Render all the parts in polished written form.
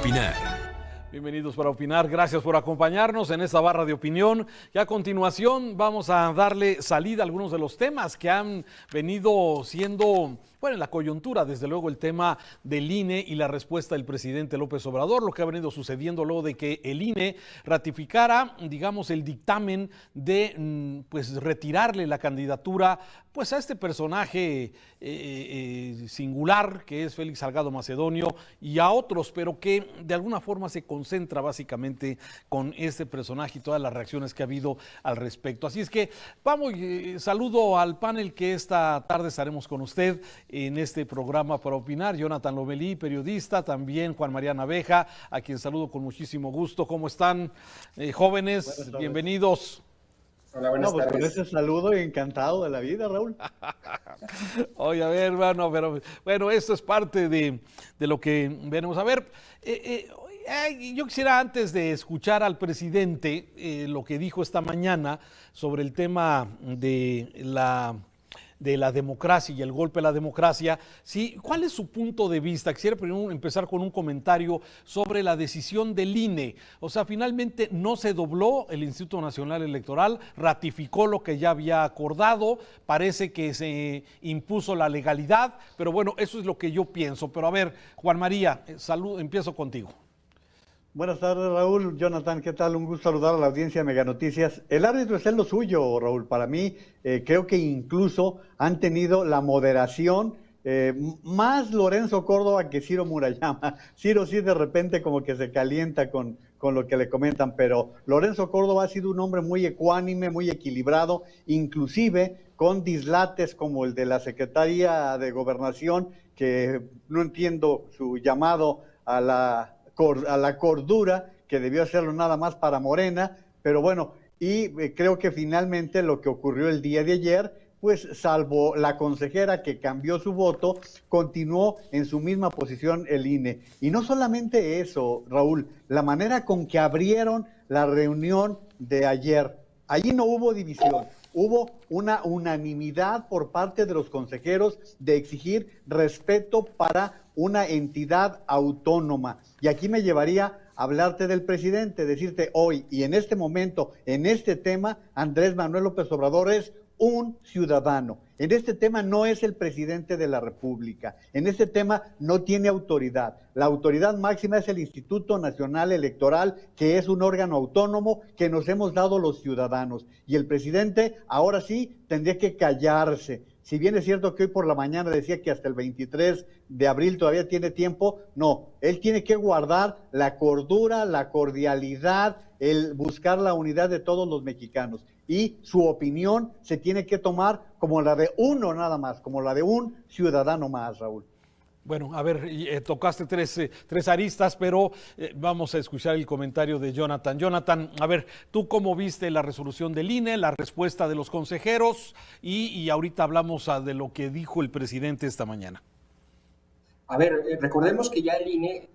opinar. Bienvenidos para opinar, gracias por acompañarnos en esta barra de opinión y a continuación vamos a darle salida a algunos de los temas que han venido siendo, bueno, en la coyuntura, desde luego el tema del INE y la respuesta del presidente López Obrador, lo que ha venido sucediendo luego de que el INE ratificara, digamos, el dictamen de, pues, retirarle la candidatura, pues, a este personaje singular que es Félix Salgado Macedonio y a otros, pero que de alguna forma se concentra básicamente con este personaje y todas las reacciones que ha habido al respecto. Así es que vamos, saludo al panel que esta tarde estaremos con usted en este programa para opinar. Jonathan Lomelí, periodista, también Juan María Naveja, a quien saludo con muchísimo gusto. ¿Cómo están, jóvenes? Bienvenidos. Hola, buenas tardes. Con ese saludo encantado de la vida, Raúl. Oye, a ver, hermano, pero bueno, esto es parte de lo que venimos a ver. Yo quisiera, antes de escuchar al presidente, lo que dijo esta mañana sobre el tema de la democracia y el golpe a la democracia, ¿sí? ¿Cuál es su punto de vista? Quisiera primero empezar con un comentario sobre la decisión del INE. O sea, finalmente no se dobló el Instituto Nacional Electoral, ratificó lo que ya había acordado, parece que se impuso la legalidad, pero bueno, eso es lo que yo pienso. Pero a ver, Juan María, empiezo contigo. Buenas tardes, Raúl. Jonathan, ¿qué tal? Un gusto saludar a la audiencia de Mega Noticias. El árbitro es lo suyo, Raúl. Para mí, creo que incluso han tenido la moderación, más Lorenzo Córdoba que Ciro Murayama. Ciro sí de repente como que se calienta con lo que le comentan, pero Lorenzo Córdoba ha sido un hombre muy ecuánime, muy equilibrado, inclusive con dislates como el de la Secretaría de Gobernación, que no entiendo su llamado a la cordura, que debió hacerlo nada más para Morena, pero bueno, y creo que finalmente lo que ocurrió el día de ayer, pues salvo la consejera que cambió su voto, continuó en su misma posición el INE. Y no solamente eso, Raúl, la manera con que abrieron la reunión de ayer, allí no hubo división. Hubo una unanimidad por parte de los consejeros de exigir respeto para una entidad autónoma. Y aquí me llevaría a hablarte del presidente, decirte hoy y en este momento, en este tema, Andrés Manuel López Obrador es un ciudadano. En este tema no es el presidente de la República. En este tema no tiene autoridad. La autoridad máxima es el Instituto Nacional Electoral, que es un órgano autónomo que nos hemos dado los ciudadanos. Y el presidente ahora sí tendría que callarse. Si bien es cierto que hoy por la mañana decía que hasta el 23 de abril todavía tiene tiempo, no, él tiene que guardar la cordura, la cordialidad, el buscar la unidad de todos los mexicanos. Y su opinión se tiene que tomar como la de uno nada más, como la de un ciudadano más, Raúl. Bueno, a ver, tocaste tres aristas, pero vamos a escuchar el comentario de Jonathan. Jonathan, a ver, ¿tú cómo viste la resolución del INE, la respuesta de los consejeros y ahorita hablamos de lo que dijo el presidente esta mañana? A ver, recordemos que ya el INE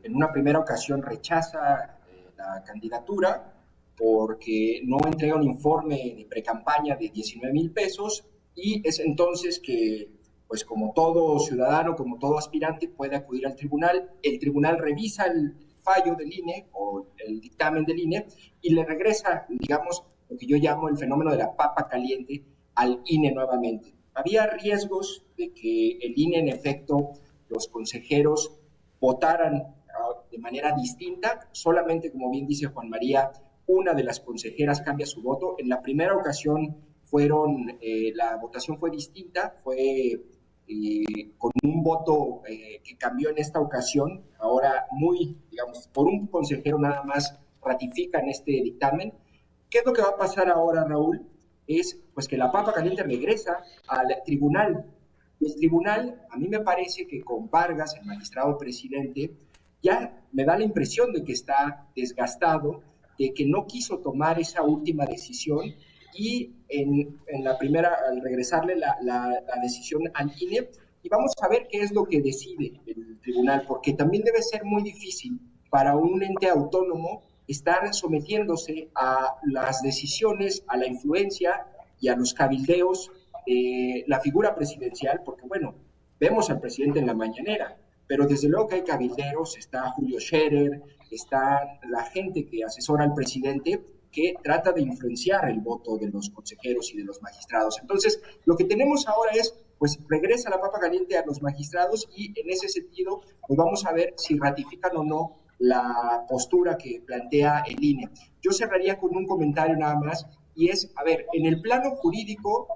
en una primera ocasión rechaza la candidatura porque no entrega un informe de precampaña de 19,000 pesos y es entonces que, pues como todo ciudadano, como todo aspirante, puede acudir al tribunal. El tribunal revisa el fallo del INE o el dictamen del INE y le regresa, digamos, lo que yo llamo el fenómeno de la papa caliente al INE nuevamente. Había riesgos de que el INE, en efecto, los consejeros votaran de manera distinta. Solamente, como bien dice Juan María, una de las consejeras cambia su voto. En la primera ocasión la votación fue distinta, fue con un voto que cambió en esta ocasión. Ahora digamos, por un consejero nada más ratifican este dictamen. ¿Qué es lo que va a pasar ahora, Raúl? Es pues que la papa caliente regresa al tribunal. El tribunal, a mí me parece que con Vargas, el magistrado presidente, ya me da la impresión de que está desgastado, de que no quiso tomar esa última decisión y en la primera, al regresarle la decisión al INE, y vamos a ver qué es lo que decide el tribunal, porque también debe ser muy difícil para un ente autónomo estar sometiéndose a las decisiones, a la influencia y a los cabildeos de la figura presidencial, porque bueno, vemos al presidente en la mañanera, pero desde luego que hay cabilderos, está Julio Scherer, está la gente que asesora al presidente, que trata de influenciar el voto de los consejeros y de los magistrados. Entonces, lo que tenemos ahora es, pues regresa la papa caliente a los magistrados y en ese sentido, pues vamos a ver si ratifican o no la postura que plantea el INE. Yo cerraría con un comentario nada más, y es, a ver, en el plano jurídico,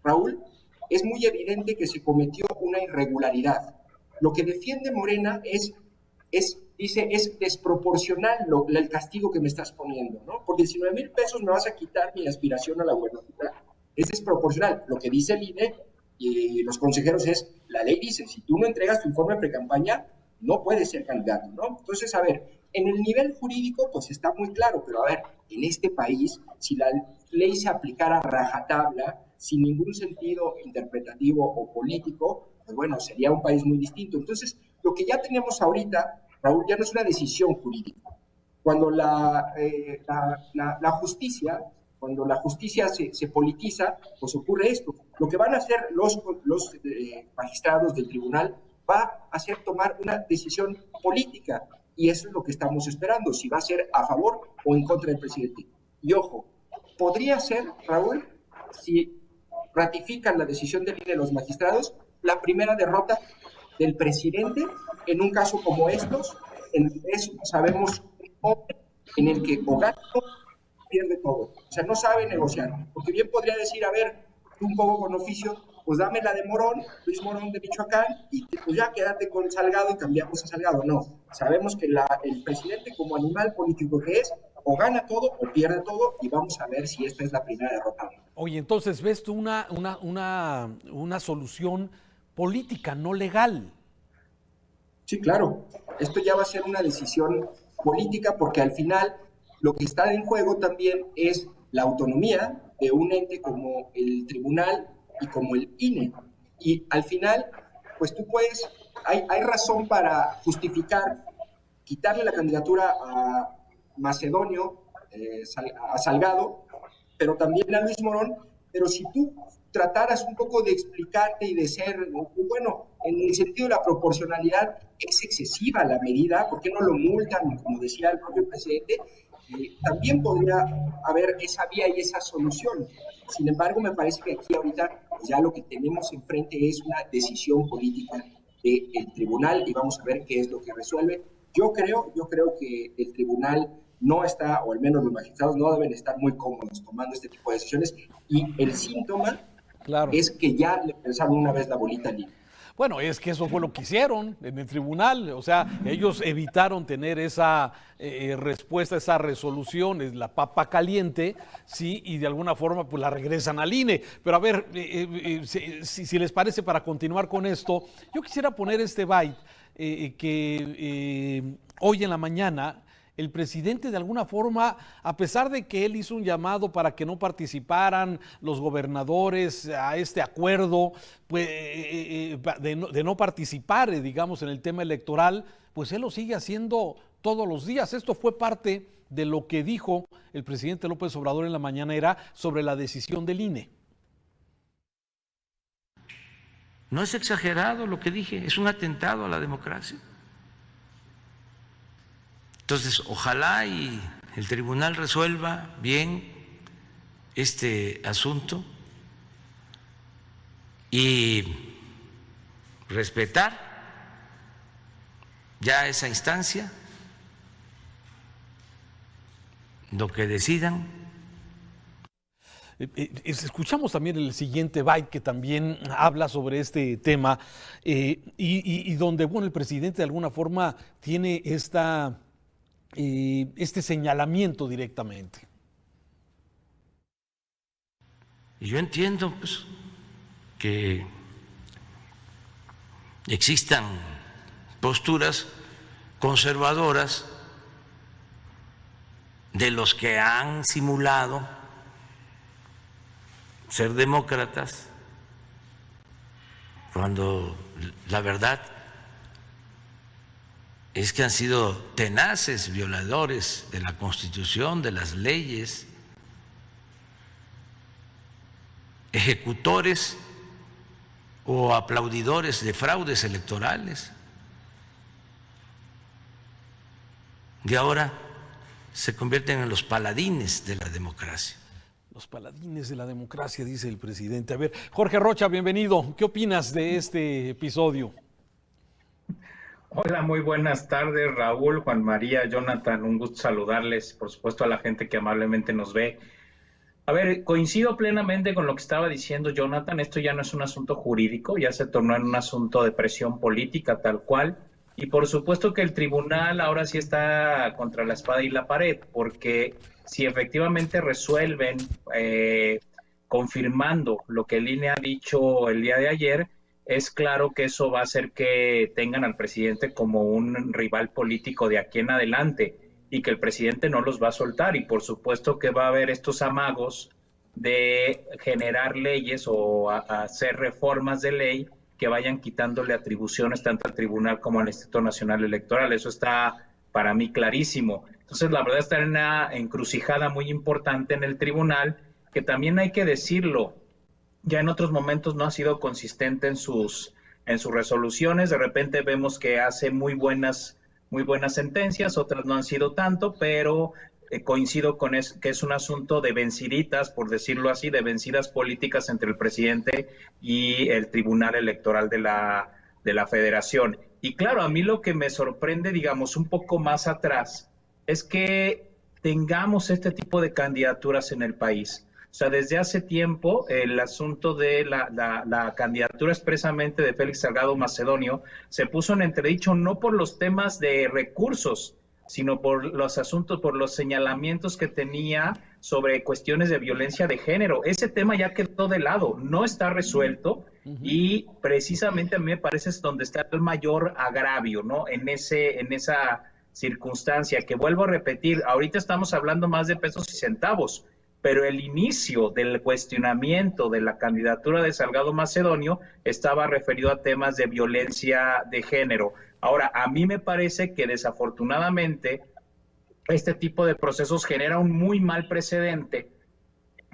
Raúl, es muy evidente que se cometió una irregularidad. Lo que defiende Morena dice, es desproporcional el castigo que me estás poniendo, ¿no? Por 19,000 pesos me vas a quitar mi aspiración a la gubernatura. Es desproporcional. Lo que dice el INE y los consejeros es, la ley dice, si tú no entregas tu informe de precampaña, no puedes ser candidato, ¿no? Entonces, a ver, en el nivel jurídico, pues está muy claro, pero a ver, en este país, si la ley se aplicara a rajatabla, sin ningún sentido interpretativo o político, pues bueno, sería un país muy distinto. Entonces, lo que ya tenemos ahorita, Raúl, ya no es una decisión jurídica. Cuando la justicia, cuando la justicia se politiza, pues ocurre esto. Lo que van a hacer los magistrados del tribunal va a ser tomar una decisión política, y eso es lo que estamos esperando, si va a ser a favor o en contra del presidente. Y ojo, podría ser, Raúl, si ratifican la decisión del INE de los magistrados, la primera derrota del presidente en un caso como estos, en eso sabemos en el que o gana o pierde todo. O sea, no sabe negociar, porque bien podría decir, a ver, un poco con oficio, pues dame la de Morón, Luis Morón de Michoacán, y pues ya quédate con Salgado y cambiamos a Salgado. No, sabemos que el presidente como animal político que es, o gana todo o pierde todo, y vamos a ver si esta es la primera derrota. Oye, entonces, ¿ves tú una solución política, no legal? Sí, claro. Esto ya va a ser una decisión política, porque al final lo que está en juego también es la autonomía de un ente como el tribunal y como el INE. Y al final, pues tú puedes, hay razón para justificar, quitarle la candidatura a Macedonio, a Salgado, pero también a Luis Morón, pero si tú trataras un poco de explicarte y de ser, bueno, en el sentido de la proporcionalidad, es excesiva la medida, ¿por qué no lo multan, como decía el propio presidente? También podría haber esa vía y esa solución. Sin embargo, me parece que aquí ahorita pues ya lo que tenemos enfrente es una decisión política del tribunal, y vamos a ver qué es lo que resuelve. Yo creo que el tribunal no está, o al menos los magistrados no deben estar muy cómodos tomando este tipo de decisiones, y el síntoma es que ya le pensaron una vez la bolita al INE. Bueno, es que eso fue lo que hicieron en el tribunal, o sea, ellos evitaron tener esa respuesta, esa resolución, es la papa caliente, sí, y de alguna forma pues la regresan al INE. Pero a ver, si les parece, para continuar con esto, yo quisiera poner este byte que hoy en la mañana el presidente de alguna forma, a pesar de que él hizo un llamado para que no participaran los gobernadores a este acuerdo, pues, de no participar, digamos, en el tema electoral, pues él lo sigue haciendo todos los días. Esto fue parte de lo que dijo el presidente López Obrador en la mañanera sobre la decisión del INE. No es exagerado lo que dije, es un atentado a la democracia. Entonces, ojalá y el tribunal resuelva bien este asunto y respetar ya esa instancia, lo que decidan. Escuchamos también el siguiente byte que también habla sobre este tema y donde, bueno, el presidente de alguna forma tiene este señalamiento directamente. Y yo entiendo pues, que existan posturas conservadoras de los que han simulado ser demócratas, cuando la verdad es que han sido tenaces violadores de la Constitución, de las leyes, ejecutores o aplaudidores de fraudes electorales. y ahora se convierten en los paladines de la democracia. Los paladines de la democracia, dice el presidente. A ver, Jorge Rocha, bienvenido. ¿Qué opinas de este episodio? Hola, muy buenas tardes, Raúl, Juan María, Jonathan, un gusto saludarles, por supuesto a la gente que amablemente nos ve. A ver, coincido plenamente con lo que estaba diciendo Jonathan, esto ya no es un asunto jurídico, ya se tornó en un asunto de presión política tal cual, y por supuesto que el tribunal ahora sí está contra la espada y la pared, porque si efectivamente resuelven confirmando lo que el INE ha dicho el día de ayer, es claro que eso va a hacer que tengan al presidente como un rival político de aquí en adelante y que el presidente no los va a soltar, y por supuesto que va a haber estos amagos de generar leyes o hacer reformas de ley que vayan quitándole atribuciones tanto al tribunal como al Instituto Nacional Electoral. Eso está para mí clarísimo. Entonces la verdad está en una encrucijada muy importante en el tribunal, que también hay que decirlo, ya en otros momentos no ha sido consistente en sus resoluciones. De repente vemos que hace muy buenas sentencias, otras no han sido tanto, pero coincido con que es un asunto de venciditas, por decirlo así, de vencidas políticas entre el presidente y el Tribunal Electoral de la Federación. Y claro, a mí lo que me sorprende, digamos, un poco más atrás, es que tengamos este tipo de candidaturas en el país. O sea, desde hace tiempo el asunto de la candidatura expresamente de Félix Salgado Macedonio se puso en entredicho no por los temas de recursos, sino por los asuntos, por los señalamientos que tenía sobre cuestiones de violencia de género. Ese tema ya quedó de lado, no está resuelto, y precisamente a mí me parece es donde está el mayor agravio, ¿no? En esa circunstancia, que vuelvo a repetir, ahorita estamos hablando más de pesos y centavos, pero el inicio del cuestionamiento de la candidatura de Salgado Macedonio estaba referido a temas de violencia de género. Ahora, a mí me parece que desafortunadamente este tipo de procesos genera un muy mal precedente,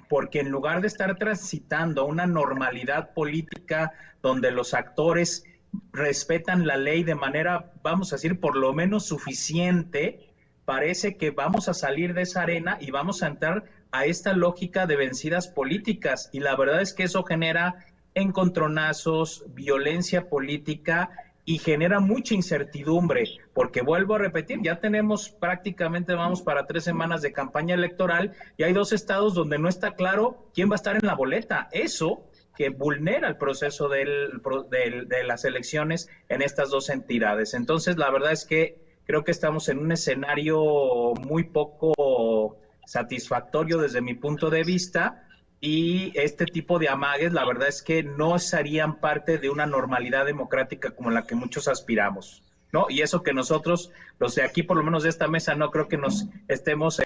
porque en lugar de estar transitando una normalidad política donde los actores respetan la ley de manera, vamos a decir, por lo menos suficiente, parece que vamos a salir de esa arena y vamos a entrar a esta lógica de vencidas políticas, y la verdad es que eso genera encontronazos, violencia política, y genera mucha incertidumbre, porque vuelvo a repetir, ya tenemos prácticamente, vamos para 3 semanas de campaña electoral, y hay 2 estados donde no está claro quién va a estar en la boleta. Eso que vulnera el proceso de las elecciones en estas 2 entidades. Entonces, la verdad es que creo que estamos en un escenario muy poco satisfactorio desde mi punto de vista, y este tipo de amagues, la verdad es que no serían parte de una normalidad democrática como la que muchos aspiramos, ¿no? Y eso que nosotros, los de aquí, por lo menos de esta mesa, no creo que nos estemos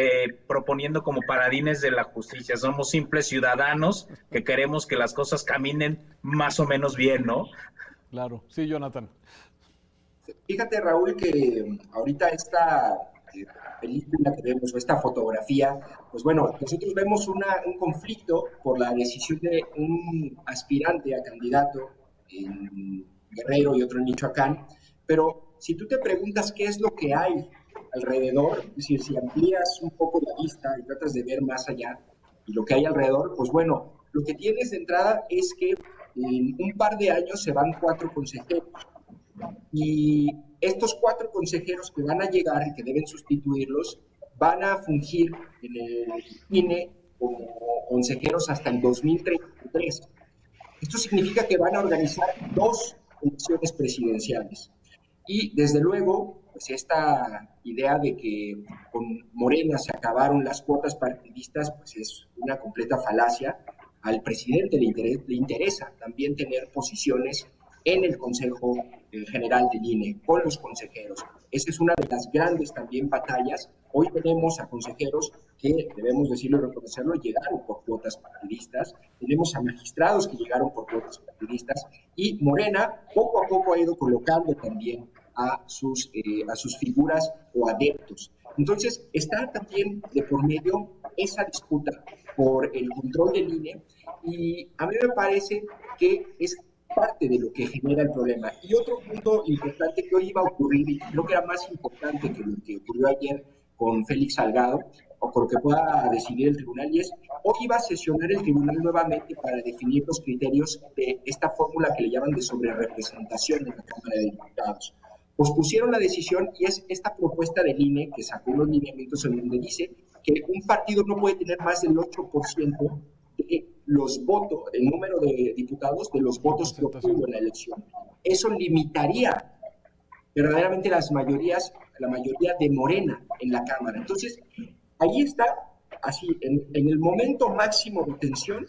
proponiendo como paladines de la justicia. Somos simples ciudadanos que queremos que las cosas caminen más o menos bien, ¿no? Claro, sí, Jonathan. Fíjate, Raúl, que ahorita esta película que vemos, o esta fotografía, pues bueno, nosotros vemos un conflicto por la decisión de un aspirante a candidato en Guerrero y otro en Michoacán, pero si tú te preguntas qué es lo que hay alrededor, es decir, si amplías un poco la vista y tratas de ver más allá y lo que hay alrededor, pues bueno, lo que tienes de entrada es que en un par de años se van 4 consejeros. Y estos 4 consejeros que van a llegar y que deben sustituirlos van a fungir en el INE como consejeros hasta el 2033. Esto significa que van a organizar 2 elecciones presidenciales. Y desde luego, pues esta idea de que con Morena se acabaron las cuotas partidistas, pues es una completa falacia. Al presidente le interesa también tener posiciones en el Consejo General del INE, con los consejeros. Esa es una de las grandes también batallas. Hoy tenemos a consejeros que, debemos decirlo y reconocerlo, llegaron por cuotas partidistas, tenemos a magistrados que llegaron por cuotas partidistas, y Morena poco a poco ha ido colocando también a sus figuras o adeptos. Entonces, está también de por medio esa disputa por el control del INE, y a mí me parece que es parte de lo que genera el problema. Y otro punto importante que hoy iba a ocurrir, y creo que era más importante que lo que ocurrió ayer con Félix Salgado, o con lo que pueda decidir el tribunal, y es, hoy iba a sesionar el tribunal nuevamente para definir los criterios de esta fórmula que le llaman de sobrerepresentación en la Cámara de Diputados. Pospusieron la decisión y es esta propuesta del INE que sacó unos lineamientos en donde dice que un partido no puede tener más del 8% de los votos, el número de diputados de los votos que obtuvo en la elección. Eso limitaría verdaderamente la mayoría de Morena en la Cámara. Entonces, ahí está, así, en el momento máximo de tensión,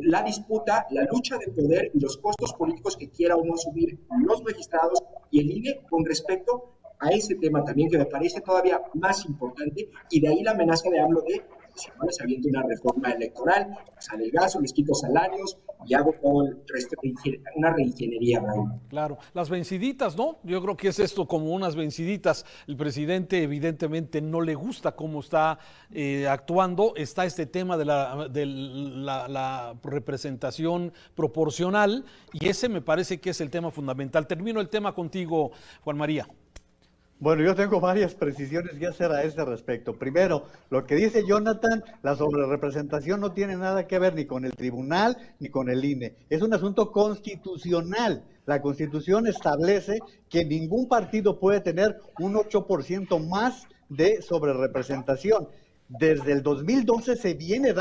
la disputa, la lucha de poder y los costos políticos que quiera o no asumir los magistrados y el INE con respecto a ese tema también, que me parece todavía más importante, y de ahí la amenaza de AMLO de, si no les aviento una reforma electoral, pues adelgazo, les quito salarios y hago todo el resto, una reingeniería, Raúl. Claro, las venciditas, ¿no? Yo creo que es esto como unas venciditas. El presidente evidentemente no le gusta cómo está actuando. Está este tema de la representación proporcional y ese me parece que es el tema fundamental. Termino el tema contigo, Juan María. Bueno, yo tengo varias precisiones que hacer a este respecto. Primero, lo que dice Jonathan, la sobrerepresentación no tiene nada que ver ni con el tribunal ni con el INE. Es un asunto constitucional. La Constitución establece que ningún partido puede tener un 8% más de sobrerepresentación. Desde el 2012 se viene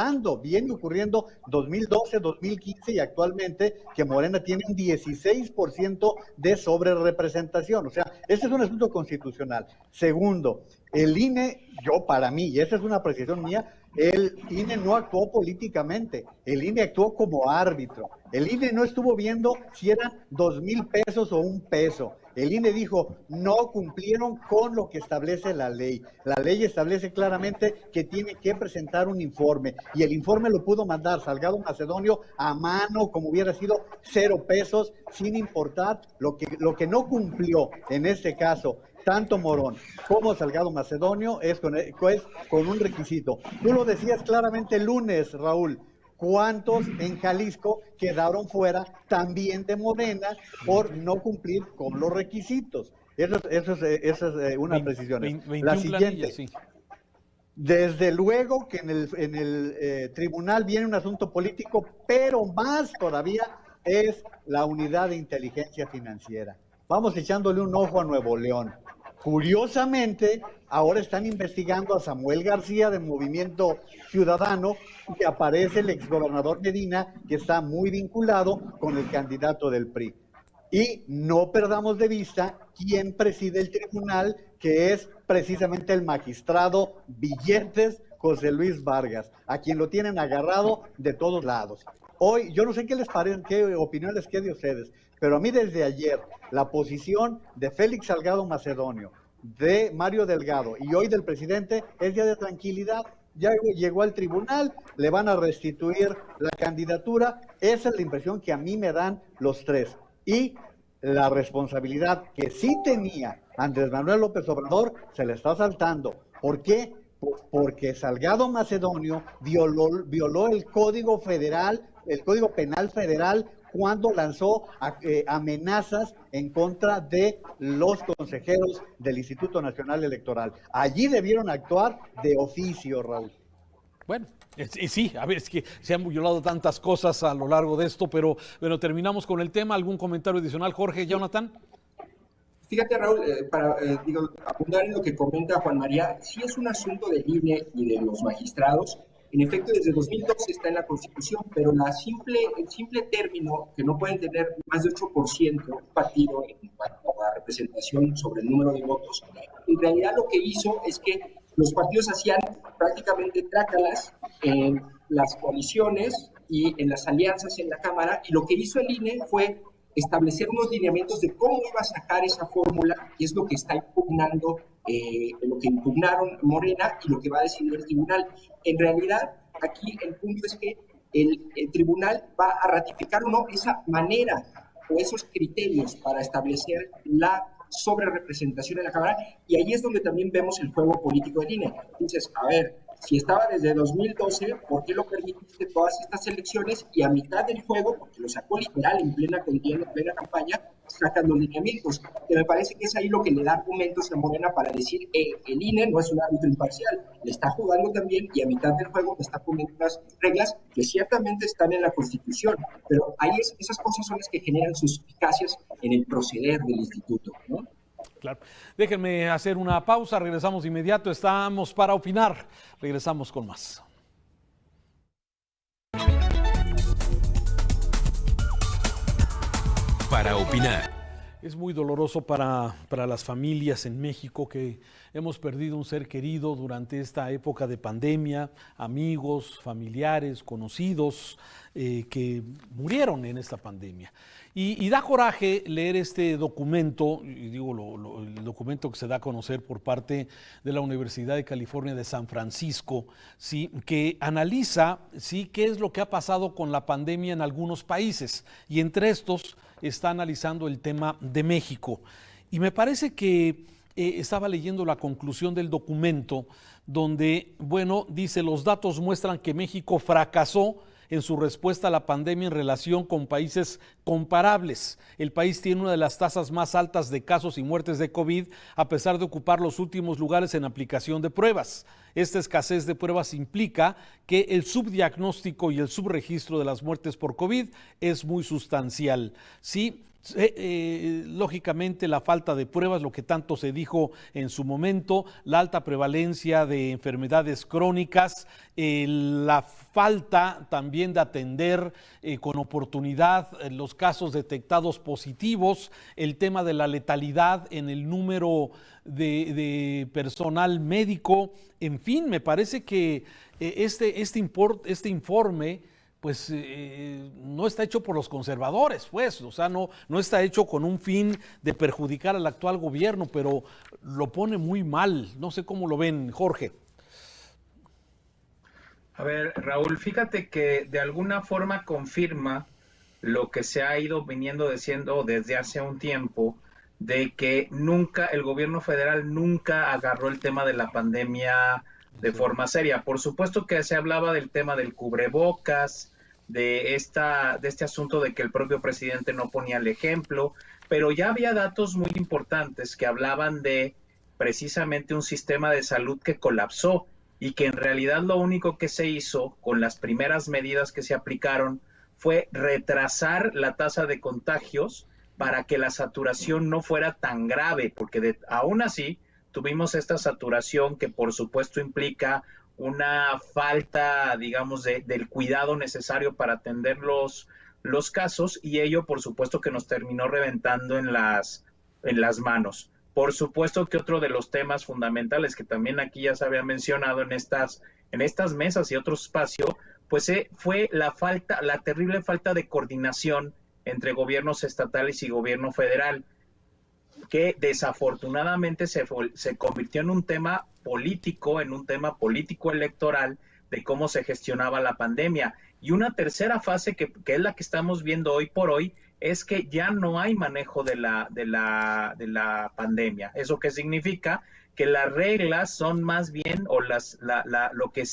ocurriendo 2012, 2015 y actualmente que Morena tiene un 16% de sobrerepresentación. O sea, ese es un asunto constitucional. Segundo, el INE, para mí, y esa es una precisión mía, el INE no actuó políticamente, el INE actuó como árbitro. El INE no estuvo viendo si eran 2,000 pesos o un peso. El INE dijo, no cumplieron con lo que establece la ley. La ley establece claramente que tiene que presentar un informe y el informe lo pudo mandar Salgado Macedonio a mano, como hubiera sido 0 pesos, sin importar lo que no cumplió en este caso. Tanto Morón como Salgado Macedonio es con un requisito. Tú lo decías claramente el lunes, Raúl. ¿Cuántos en Jalisco quedaron fuera también de Morena por no cumplir con los requisitos? Eso es una precisión. La siguiente. Planillas, sí. Desde luego que en el tribunal viene un asunto político, pero más todavía es la unidad de inteligencia financiera. Vamos echándole un ojo a Nuevo León. Curiosamente, ahora están investigando a Samuel García de Movimiento Ciudadano y aparece el exgobernador Medina, que está muy vinculado con el candidato del PRI. Y no perdamos de vista quién preside el tribunal, que es precisamente el magistrado Billetes José Luis Vargas, a quien lo tienen agarrado de todos lados. Hoy, yo no sé qué les parece, qué opinión les quede a ustedes, pero a mí desde ayer, la posición de Félix Salgado Macedonio, de Mario Delgado y hoy del presidente es día de tranquilidad. Ya llegó al tribunal, le van a restituir la candidatura. Esa es la impresión que a mí me dan los tres. Y la responsabilidad que sí tenía Andrés Manuel López Obrador se le está saltando. ¿Por qué? Porque Salgado Macedonio violó el Código Federal, el Código Penal Federal, cuando lanzó amenazas en contra de los consejeros del Instituto Nacional Electoral. Allí debieron actuar de oficio, Raúl. Bueno, sí, a ver, es que se han violado tantas cosas a lo largo de esto, pero bueno, terminamos con el tema. ¿Algún comentario adicional, Jorge, Jonathan? Fíjate, Raúl, para apuntar en lo que comenta Juan María, sí es un asunto del INE y de los magistrados. En efecto, desde 2012 está en la Constitución, pero el simple término que no pueden tener más de 8% un partido en cuanto a representación sobre el número de votos, en realidad lo que hizo es que los partidos hacían prácticamente trácalas en las coaliciones y en las alianzas en la Cámara, y lo que hizo el INE fue establecer unos lineamientos de cómo iba a sacar esa fórmula, que es lo que está impugnando, lo que impugnaron Morena y lo que va a decidir el tribunal. En realidad, aquí el punto es que el tribunal va a ratificar o no esa manera o esos criterios para establecer la sobrerepresentación en la Cámara, y ahí es donde también vemos el juego político del INE. Entonces, a ver, si estaba desde 2012, ¿por qué lo permitiste todas estas elecciones? Y a mitad del juego, porque lo sacó literal en plena contienda, en plena campaña, sacan los lineamientos. Que me parece que es ahí lo que le da argumentos a Morena para decir, el INE no es un árbitro imparcial, le está jugando también y a mitad del juego me está poniendo unas reglas que ciertamente están en la Constitución, pero ahí esas cosas son las que generan suspicacias en el proceder del instituto, ¿no? Claro. Déjenme hacer una pausa, regresamos de inmediato, estamos para opinar, regresamos con más. Para opinar. Es muy doloroso para las familias en México que hemos perdido un ser querido durante esta época de pandemia, amigos, familiares, conocidos que murieron en esta pandemia. Y da coraje leer este documento, y digo el documento que se da a conocer por parte de la Universidad de California de San Francisco, ¿sí? Que analiza, ¿sí?, qué es lo que ha pasado con la pandemia en algunos países, y entre estos está analizando el tema de México. Y me parece que estaba leyendo la conclusión del documento donde, bueno, dice, los datos muestran que México fracasó en su respuesta a la pandemia en relación con países comparables. El país tiene una de las tasas más altas de casos y muertes de COVID, a pesar de ocupar los últimos lugares en aplicación de pruebas. Esta escasez de pruebas implica que el subdiagnóstico y el subregistro de las muertes por COVID es muy sustancial. Sí, lógicamente la falta de pruebas, lo que tanto se dijo en su momento, la alta prevalencia de enfermedades crónicas, la falta también de atender con oportunidad los casos detectados positivos, el tema de la letalidad en el número de personal médico, en fin, me parece que este informe pues no está hecho por los conservadores, pues, o sea, no está hecho con un fin de perjudicar al actual gobierno, pero lo pone muy mal. No sé cómo lo ven, Jorge. A ver, Raúl, fíjate que de alguna forma confirma lo que se ha ido viniendo diciendo desde hace un tiempo, de que el gobierno federal nunca agarró el tema de la pandemia de forma seria. Por supuesto que se hablaba del tema del cubrebocas, de este asunto de que el propio presidente no ponía el ejemplo, pero ya había datos muy importantes que hablaban de precisamente un sistema de salud que colapsó y que en realidad lo único que se hizo con las primeras medidas que se aplicaron fue retrasar la tasa de contagios para que la saturación no fuera tan grave, porque aún así tuvimos esta saturación que por supuesto implica una falta, digamos, del cuidado necesario para atender los casos, y ello por supuesto que nos terminó reventando en las manos. Por supuesto que otro de los temas fundamentales que también aquí ya se había mencionado en estas mesas y otro espacio, pues fue la terrible falta de coordinación entre gobiernos estatales y gobierno federal, que desafortunadamente se convirtió en un tema político electoral de cómo se gestionaba la pandemia. Y una tercera fase que es la que estamos viendo hoy por hoy, es que ya no hay manejo de la pandemia. ¿Eso qué significa? Que las reglas son más bien, o lo que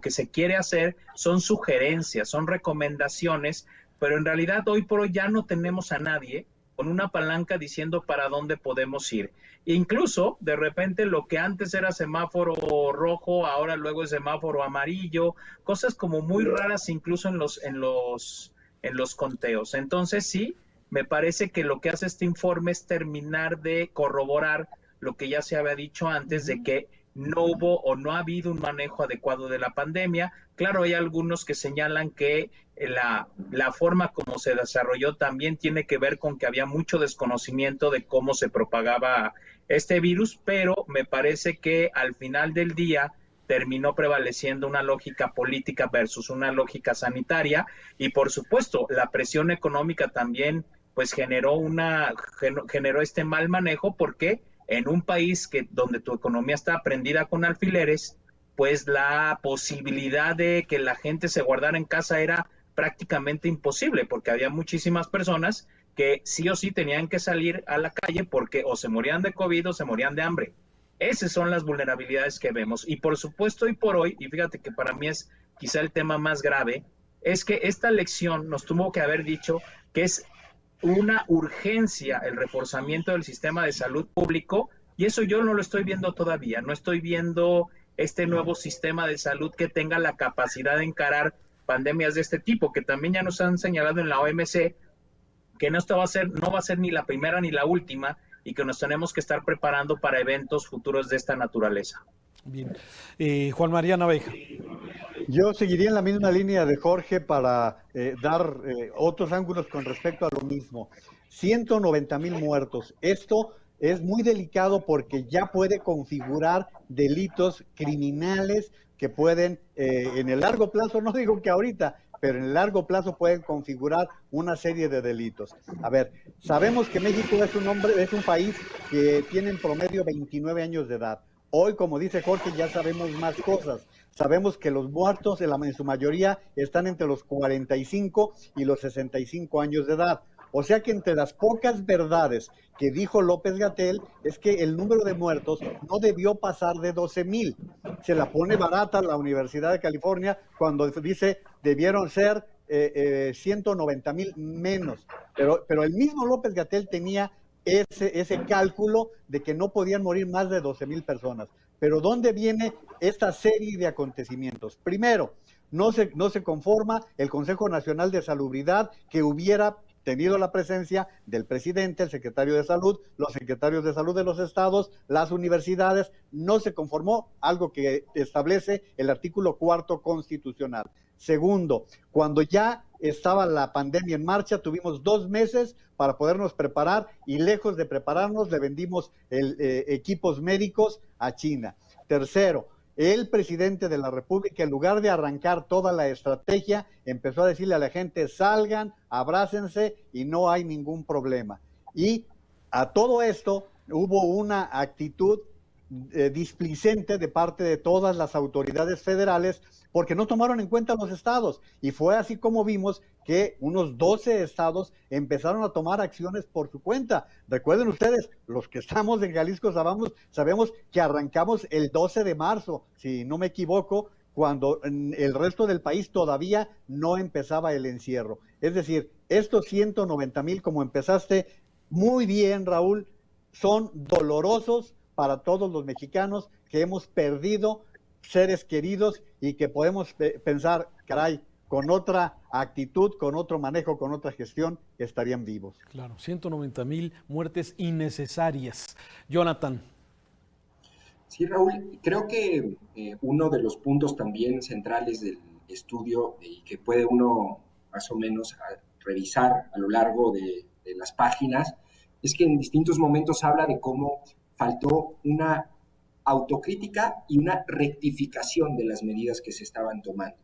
se quiere hacer son sugerencias, son recomendaciones, pero en realidad hoy por hoy ya no tenemos a nadie con una palanca diciendo para dónde podemos ir. Incluso, de repente, lo que antes era semáforo rojo, ahora luego es semáforo amarillo, cosas como muy raras incluso en los conteos. Entonces, sí, me parece que lo que hace este informe es terminar de corroborar lo que ya se había dicho antes, de que no hubo o no ha habido un manejo adecuado de la pandemia. Claro, hay algunos que señalan que la forma como se desarrolló también tiene que ver con que había mucho desconocimiento de cómo se propagaba este virus, pero me parece que al final del día terminó prevaleciendo una lógica política versus una lógica sanitaria, y por supuesto la presión económica también pues generó este mal manejo, porque en un país donde tu economía está prendida con alfileres, pues la posibilidad de que la gente se guardara en casa era prácticamente imposible, porque había muchísimas personas que sí o sí tenían que salir a la calle porque o se morían de COVID o se morían de hambre. Esas son las vulnerabilidades que vemos. Y por supuesto, hoy por hoy, y fíjate que para mí es quizá el tema más grave, es que esta lección nos tuvo que haber dicho que es una urgencia el reforzamiento del sistema de salud público, y eso yo no lo estoy viendo todavía. No estoy viendo este nuevo sistema de salud que tenga la capacidad de encarar pandemias de este tipo, que también ya nos han señalado en la OMC que no va a ser ni la primera ni la última, y que nos tenemos que estar preparando para eventos futuros de esta naturaleza. Bien. Juan María Naveja. Yo seguiría en la misma línea de Jorge para dar otros ángulos con respecto a lo mismo. 190,000 muertos. Esto es muy delicado porque ya puede configurar delitos criminales que pueden, en el largo plazo, no digo que ahorita, pero en el largo plazo pueden configurar una serie de delitos. A ver, sabemos que México es un país que tiene en promedio 29 años de edad. Hoy, como dice Jorge, ya sabemos más cosas. Sabemos que los muertos, en su mayoría, están entre los 45 y los 65 años de edad. O sea que entre las pocas verdades que dijo López-Gatell es que el número de muertos no debió pasar de 12,000. Se la pone barata la Universidad de California cuando dice debieron ser 190,000 menos. Pero el mismo López-Gatell tenía ese cálculo de que no podían morir más de 12,000 personas. Pero ¿dónde viene esta serie de acontecimientos? Primero, no se conforma el Consejo Nacional de Salubridad, que hubiera tenido la presencia del presidente, el secretario de Salud, los secretarios de Salud de los estados, las universidades. No se conformó, algo que establece el artículo 4 constitucional. Segundo, cuando ya estaba la pandemia en marcha, tuvimos 2 meses para podernos preparar, y lejos de prepararnos le vendimos equipos médicos a China. Tercero, el presidente de la República, en lugar de arrancar toda la estrategia, empezó a decirle a la gente: salgan, abrácense y no hay ningún problema. Y a todo esto hubo una actitud displicente de parte de todas las autoridades federales, porque no tomaron en cuenta los estados, y fue así como vimos que unos 12 estados empezaron a tomar acciones por su cuenta. Recuerden ustedes, los que estamos en Jalisco sabemos que arrancamos el 12 de marzo, si no me equivoco, cuando en el resto del país todavía no empezaba el encierro. Es decir, estos 190,000, como empezaste muy bien, Raúl, son dolorosos para todos los mexicanos que hemos perdido seres queridos y que podemos pensar, caray, con otra actitud, con otro manejo, con otra gestión, estarían vivos. Claro, 190,000 muertes innecesarias. Jonathan. Sí, Raúl, creo que uno de los puntos también centrales del estudio, y que puede uno más o menos revisar a lo largo de las páginas, es que en distintos momentos habla de cómo faltó una autocrítica y una rectificación de las medidas que se estaban tomando.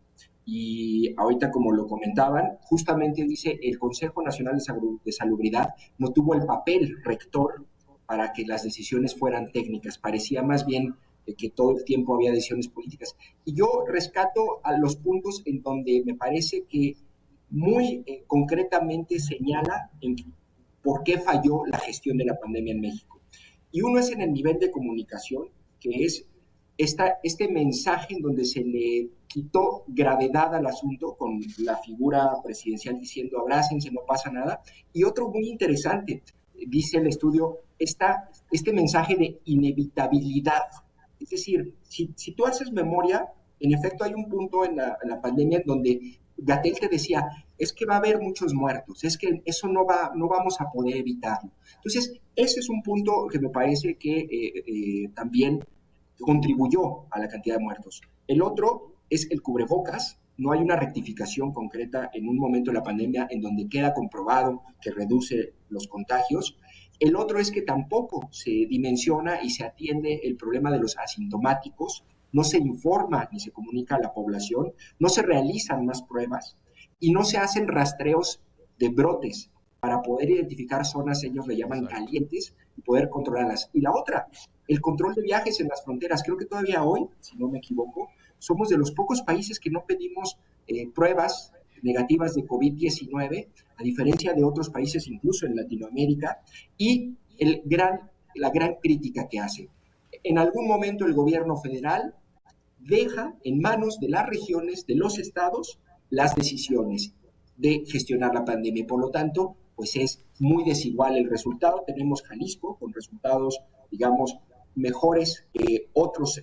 Y ahorita, como lo comentaban, justamente dice, el Consejo Nacional de Salubridad no tuvo el papel rector para que las decisiones fueran técnicas. Parecía más bien que todo el tiempo había decisiones políticas. Y yo rescato a los puntos en donde me parece que muy concretamente señala en por qué falló la gestión de la pandemia en México. Y uno es en el nivel de comunicación, que es este mensaje en donde se le quitó gravedad al asunto con la figura presidencial diciendo abrácense, no pasa nada. Y otro muy interesante, dice el estudio, este mensaje de inevitabilidad. Es decir, si tú haces memoria, en efecto hay un punto en la pandemia en donde Gatell te decía, es que va a haber muchos muertos, es que eso no vamos a poder evitarlo. Entonces, ese es un punto que me parece que también contribuyó a la cantidad de muertos. El otro es el cubrebocas. No hay una rectificación concreta en un momento de la pandemia en donde queda comprobado que reduce los contagios. El otro es que tampoco se dimensiona y se atiende el problema de los asintomáticos. No se informa ni se comunica a la población, no se realizan más pruebas y no se hacen rastreos de brotes para poder identificar zonas, ellos le llaman calientes, y poder controlarlas. Y la otra, el control de viajes en las fronteras. Creo que todavía hoy, si no me equivoco, somos de los pocos países que no pedimos pruebas negativas de COVID-19, a diferencia de otros países, incluso en Latinoamérica, y la gran crítica que hace. en algún momento el gobierno federal deja en manos de las regiones, de los estados, las decisiones de gestionar la pandemia. Por lo tanto, pues es muy desigual el resultado. Tenemos Jalisco con resultados, digamos, mejores que otras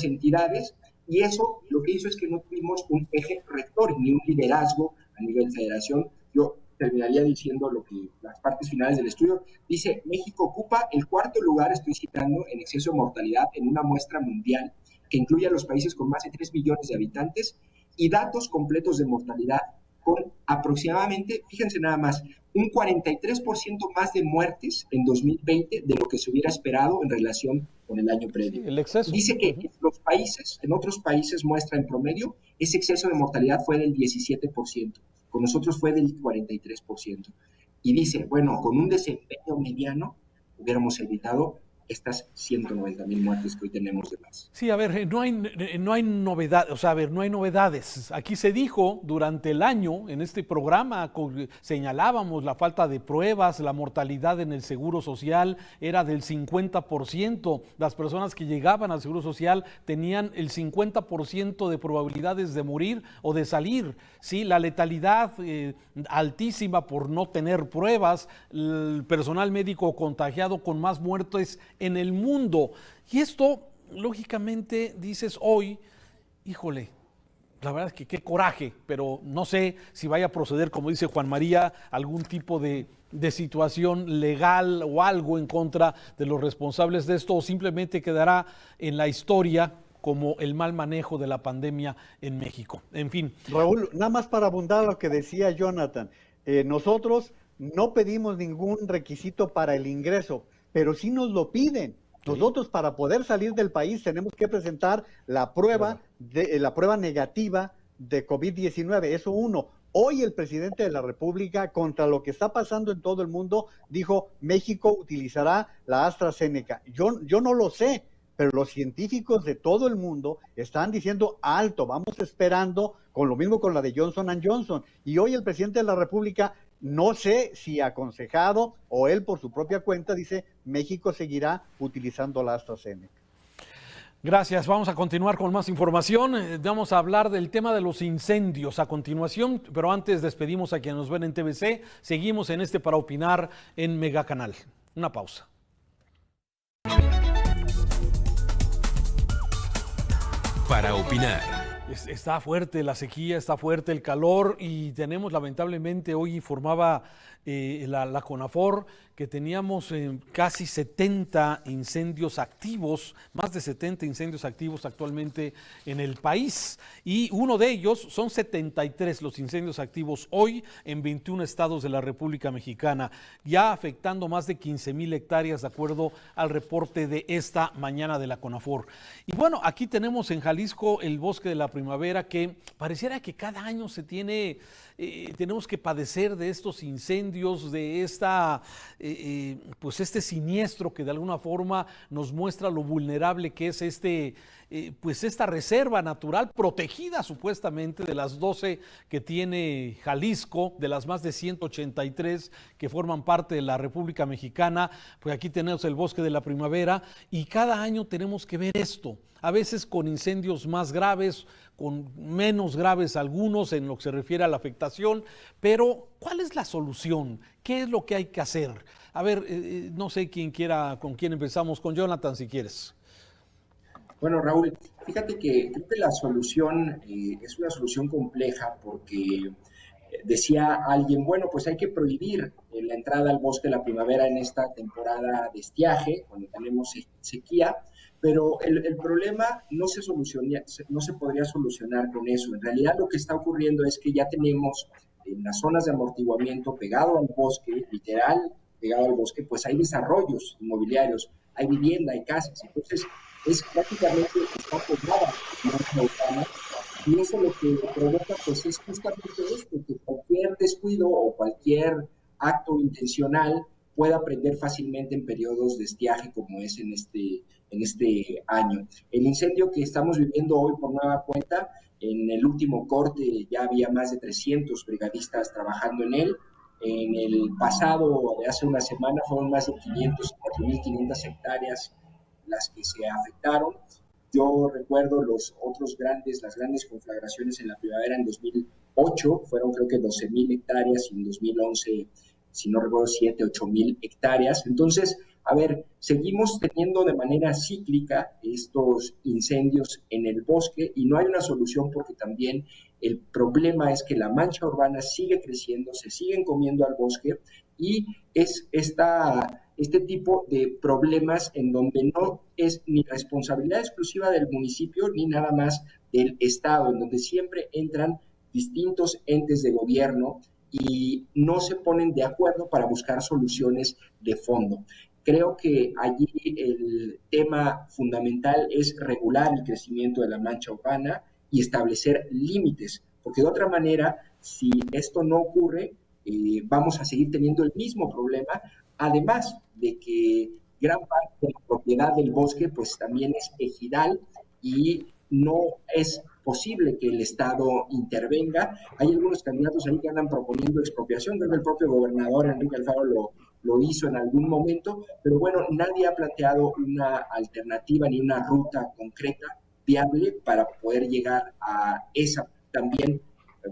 entidades, y eso lo que hizo es que no tuvimos un eje rector ni un liderazgo a nivel federación. Yo terminaría diciendo lo que las partes finales del estudio dice: México ocupa el 4º lugar, estoy citando, en exceso de mortalidad en una muestra mundial que incluye a los países con más de 3 millones de habitantes, y datos completos de mortalidad con aproximadamente, fíjense nada más, un 43% más de muertes en 2020 de lo que se hubiera esperado en relación con el año previo. Sí, el exceso. Dice que en otros países muestra en promedio, ese exceso de mortalidad fue del 17%, con nosotros fue del 43%. Y dice, bueno, con un desempeño mediano hubiéramos evitado estas 190,000 muertes que hoy tenemos de más. Sí, a ver, no hay novedad, o sea, a ver, no hay novedades. Aquí se dijo durante el año, en este programa, señalábamos la falta de pruebas, la mortalidad en el Seguro Social era del 50%. Las personas que llegaban al Seguro Social tenían el 50% de probabilidades de morir o de salir. Sí, la letalidad altísima por no tener pruebas, el personal médico contagiado con más muertes en el mundo. Y esto, lógicamente, dices hoy, híjole, la verdad es que qué coraje, pero no sé si vaya a proceder, como dice Juan María, algún tipo de situación legal o algo en contra de los responsables de esto, o simplemente quedará en la historia como el mal manejo de la pandemia en México. En fin. Raúl, nada más para abundar lo que decía Jonathan, nosotros no pedimos ningún requisito para el ingreso, pero sí nos lo piden. Nosotros, para poder salir del país, tenemos que presentar la prueba negativa de COVID-19. Eso uno. Hoy el presidente de la República, contra lo que está pasando en todo el mundo, dijo: México utilizará la AstraZeneca. Yo no lo sé, pero los científicos de todo el mundo están diciendo: alto, vamos esperando, con lo mismo con la de Johnson & Johnson. Y hoy el presidente de la República, no sé si aconsejado o él por su propia cuenta, dice: México seguirá utilizando la AstraZeneca. Gracias, vamos a continuar con más información. Vamos a hablar del tema de los incendios a continuación, pero antes despedimos a quienes nos ven en TVC. Seguimos en este Para Opinar en Megacanal. Una pausa. Para opinar. Está fuerte la sequía, está fuerte el calor y tenemos, lamentablemente, hoy informaba la CONAFOR que teníamos casi 70 incendios activos, más de 70 incendios activos actualmente en el país, y uno de ellos, son 73 los incendios activos hoy en 21 estados de la República Mexicana, ya afectando más de 15,000 hectáreas de acuerdo al reporte de esta mañana de la CONAFOR. Y bueno, aquí tenemos en Jalisco el Bosque de la Primavera, que pareciera que cada año tenemos que padecer de estos incendios, de este siniestro que de alguna forma nos muestra lo vulnerable que es esta reserva natural protegida supuestamente, de las 12 que tiene Jalisco, de las más de 183 que forman parte de la República Mexicana. Pues aquí tenemos el Bosque de la Primavera y cada año tenemos que ver esto, a veces con incendios más graves, con menos graves algunos en lo que se refiere a la afectación, pero ¿cuál es la solución? ¿Qué es lo que hay que hacer? A ver, no sé con quién empezamos, con Jonathan si quieres. Bueno, Raúl, fíjate que creo que la solución es una solución compleja porque decía alguien, bueno, pues hay que prohibir la entrada al Bosque de la Primavera en esta temporada de estiaje, cuando tenemos sequía, pero el problema no se podría solucionar con eso. En realidad lo que está ocurriendo es que ya tenemos en las zonas de amortiguamiento pegado al bosque, literal pegado al bosque, pues hay desarrollos inmobiliarios, hay vivienda, hay casas, entonces es prácticamente está poblada nuestra urbana, y eso lo que provoca pues es justamente esto, que cualquier descuido o cualquier acto intencional pueda prender fácilmente en periodos de estiaje como es en este año. El incendio que estamos viviendo hoy por nueva cuenta, en el último corte ya había más de 300 brigadistas trabajando en él. En el pasado, de hace una semana, fueron más de 4.500 hectáreas las que se afectaron. Yo recuerdo las grandes conflagraciones en la primavera en 2008, fueron creo que 12,000 hectáreas, y en 2011, si no recuerdo, 7, 8,000 hectáreas. Entonces, a ver, seguimos teniendo de manera cíclica estos incendios en el bosque y no hay una solución, porque también el problema es que la mancha urbana sigue creciendo, se siguen comiendo al bosque, y es este tipo de problemas en donde no es ni responsabilidad exclusiva del municipio ni nada más del Estado, en donde siempre entran distintos entes de gobierno y no se ponen de acuerdo para buscar soluciones de fondo. Creo que allí el tema fundamental es regular el crecimiento de la mancha urbana y establecer límites, porque de otra manera, si esto no ocurre, vamos a seguir teniendo el mismo problema, además de que gran parte de la propiedad del bosque pues también es ejidal y no es posible que el Estado intervenga. Hay algunos candidatos ahí que andan proponiendo expropiación, creo que el propio gobernador Enrique Alfaro lo hizo en algún momento, pero bueno, nadie ha planteado una alternativa ni una ruta concreta viable para poder llegar a esa también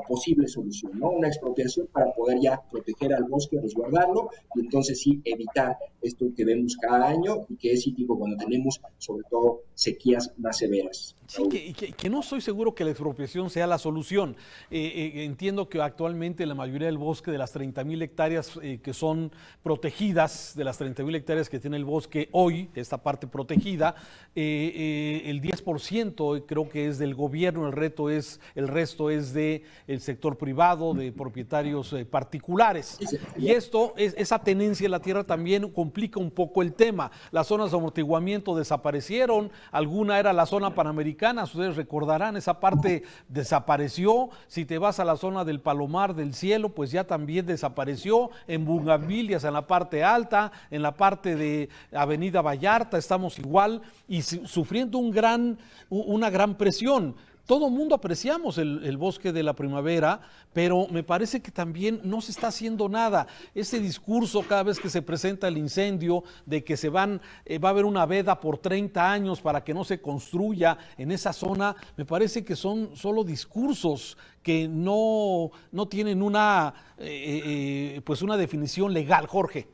posible solución, ¿no? Una expropiación para poder ya proteger al bosque, resguardarlo, y entonces sí evitar esto que vemos cada año y que es cíclico cuando tenemos sobre todo sequías más severas. Sí, que no estoy seguro que la expropiación sea la solución. Entiendo que actualmente la mayoría del bosque, de las 30,000 hectáreas que son protegidas, de las 30,000 hectáreas que tiene el bosque hoy, esta parte protegida, el 10% creo que es del gobierno, el resto es del sector privado, de propietarios particulares. Y esa tenencia de la tierra también complica un poco el tema. Las zonas de amortiguamiento desaparecieron, alguna era la zona panamericana, ustedes recordarán, esa parte desapareció. Si te vas a la zona del Palomar del Cielo, pues ya también desapareció. En Bugambilias, en la parte alta, en la parte de Avenida Vallarta, estamos igual y sufriendo una gran presión. Todo mundo apreciamos el bosque de la primavera, pero me parece que también no se está haciendo nada. Ese discurso cada vez que se presenta el incendio de que va a haber una veda por 30 años para que no se construya en esa zona, me parece que son solo discursos que no tienen una definición legal, Jorge.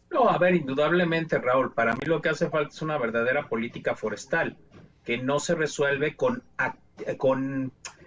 No, a ver, indudablemente, Raúl, para mí lo que hace falta es una verdadera política forestal que no se resuelve con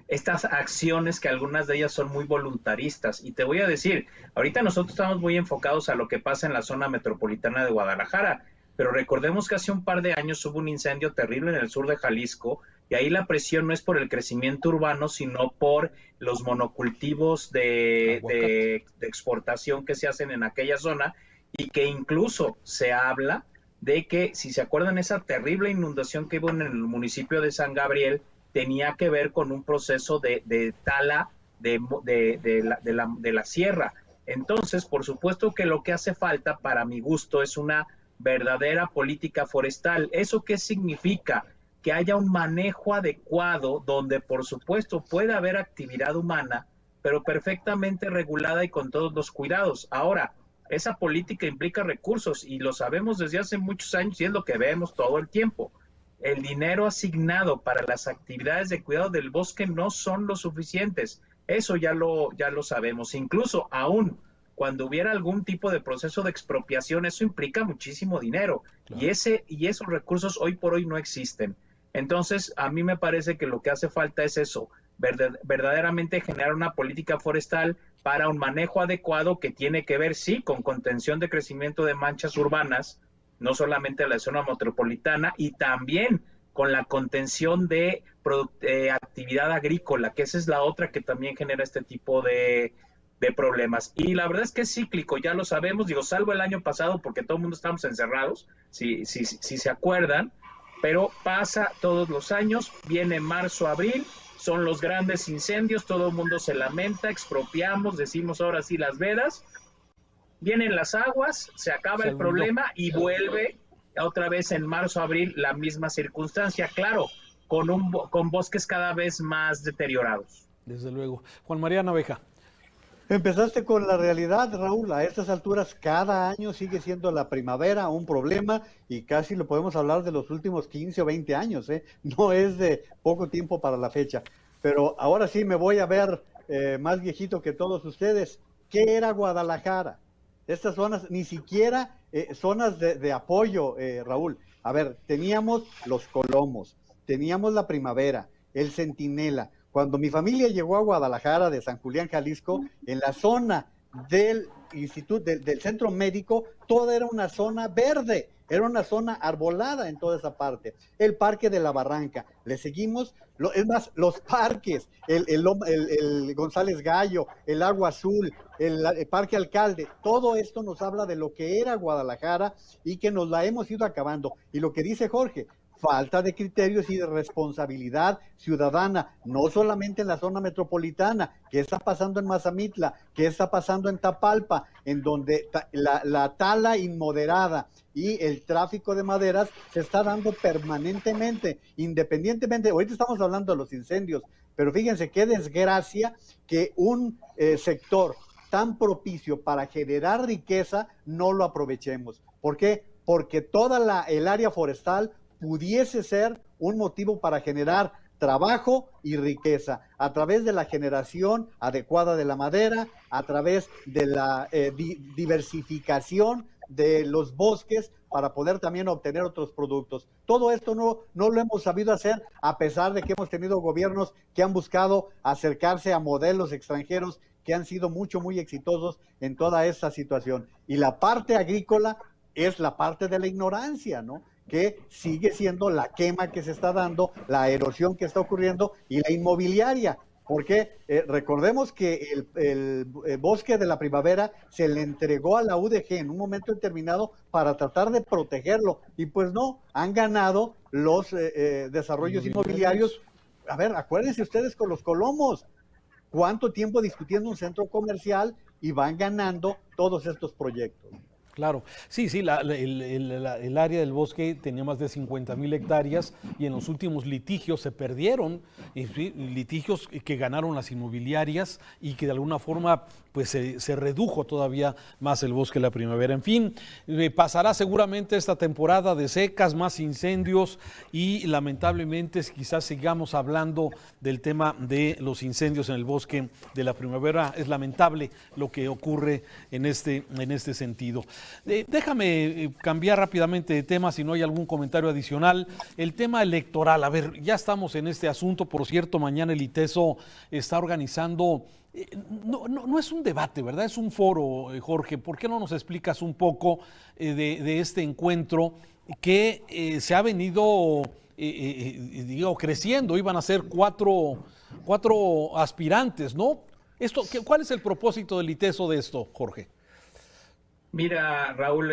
estas acciones que algunas de ellas son muy voluntaristas. Y te voy a decir, ahorita nosotros estamos muy enfocados a lo que pasa en la zona metropolitana de Guadalajara, pero recordemos que hace un par de años hubo un incendio terrible en el sur de Jalisco, y ahí la presión no es por el crecimiento urbano, sino por los monocultivos de exportación que se hacen en aquella zona, y que incluso se habla de que, si se acuerdan, esa terrible inundación que hubo en el municipio de San Gabriel tenía que ver con un proceso de tala de la sierra. Entonces, por supuesto que lo que hace falta, para mi gusto, es una verdadera política forestal. ¿Eso qué significa? Que haya un manejo adecuado donde, por supuesto, pueda haber actividad humana, pero perfectamente regulada y con todos los cuidados. Ahora, esa política implica recursos y lo sabemos desde hace muchos años y es lo que vemos todo el tiempo. El dinero asignado para las actividades de cuidado del bosque no son lo suficientes. Eso ya lo sabemos. Incluso aún cuando hubiera algún tipo de proceso de expropiación, eso implica muchísimo dinero. Claro. Y esos recursos hoy por hoy no existen. Entonces, a mí me parece que lo que hace falta es eso, verdaderamente generar una política forestal para un manejo adecuado que tiene que ver, sí, con contención de crecimiento de manchas urbanas, no solamente en la zona metropolitana, y también con la contención de actividad agrícola, que esa es la otra que también genera este tipo de problemas. Y la verdad es que es cíclico, ya lo sabemos, salvo el año pasado, porque todo el mundo estamos encerrados, si se acuerdan, pero pasa todos los años, viene marzo, abril, son los grandes incendios, todo el mundo se lamenta, expropiamos, decimos ahora sí las vedas, vienen las aguas, se acaba el problema y vuelve otra vez en marzo, abril la misma circunstancia, claro, con bosques cada vez más deteriorados. Desde luego. Juan María Naveja. Empezaste con la realidad, Raúl. A estas alturas, cada año sigue siendo la primavera un problema y casi lo podemos hablar de los últimos 15 o 20 años, ¿eh? No es de poco tiempo para la fecha. Pero ahora sí me voy a ver más viejito que todos ustedes. ¿Qué era Guadalajara? Estas zonas, ni siquiera zonas de apoyo, Raúl. A ver, teníamos los Colomos, teníamos la Primavera, el Centinela. Cuando mi familia llegó a Guadalajara de San Julián, Jalisco, en la zona del instituto, del centro médico, toda era una zona verde, era una zona arbolada en toda esa parte. El Parque de la Barranca, le seguimos, es más, los parques, el González Gallo, el Agua Azul, el Parque Alcalde, todo esto nos habla de lo que era Guadalajara y que nos la hemos ido acabando. Y lo que dice Jorge, falta de criterios y de responsabilidad ciudadana, no solamente en la zona metropolitana. ¿Qué está pasando en Mazamitla? ¿Qué está pasando en Tapalpa? En donde la tala inmoderada y el tráfico de maderas se está dando permanentemente, independientemente. Ahorita estamos hablando de los incendios, pero fíjense qué desgracia que un sector tan propicio para generar riqueza no lo aprovechemos. ¿Por qué? Porque toda el área forestal pudiese ser un motivo para generar trabajo y riqueza a través de la generación adecuada de la madera, a través de la diversificación de los bosques para poder también obtener otros productos. Todo esto no lo hemos sabido hacer, a pesar de que hemos tenido gobiernos que han buscado acercarse a modelos extranjeros que han sido muy exitosos en toda esta situación. Y la parte agrícola es la parte de la ignorancia, ¿no? Que sigue siendo la quema que se está dando, la erosión que está ocurriendo y la inmobiliaria. Porque recordemos que el bosque de la Primavera se le entregó a la UDG en un momento determinado para tratar de protegerlo. Y pues no, han ganado los desarrollos inmobiliarios. A ver, acuérdense ustedes con los Colomos. ¿Cuánto tiempo discutiendo un centro comercial y van ganando todos estos proyectos? Claro, sí, el área del bosque tenía más de 50,000 hectáreas y en los últimos litigios se perdieron, litigios que ganaron las inmobiliarias y que de alguna forma pues se redujo todavía más el bosque de la primavera. En fin, pasará seguramente esta temporada de secas, más incendios y lamentablemente quizás sigamos hablando del tema de los incendios en el bosque de la primavera. Es lamentable lo que ocurre en este sentido. Déjame cambiar rápidamente de tema si no hay algún comentario adicional. El tema electoral, a ver, ya estamos en este asunto. Por cierto, mañana el ITESO está organizando, no es un debate, ¿verdad? Es un foro, Jorge. ¿Por qué no nos explicas un poco de este encuentro que se ha venido, creciendo? Iban a ser cuatro aspirantes, ¿no? ¿Cuál es el propósito del ITESO de esto, Jorge? Mira, Raúl,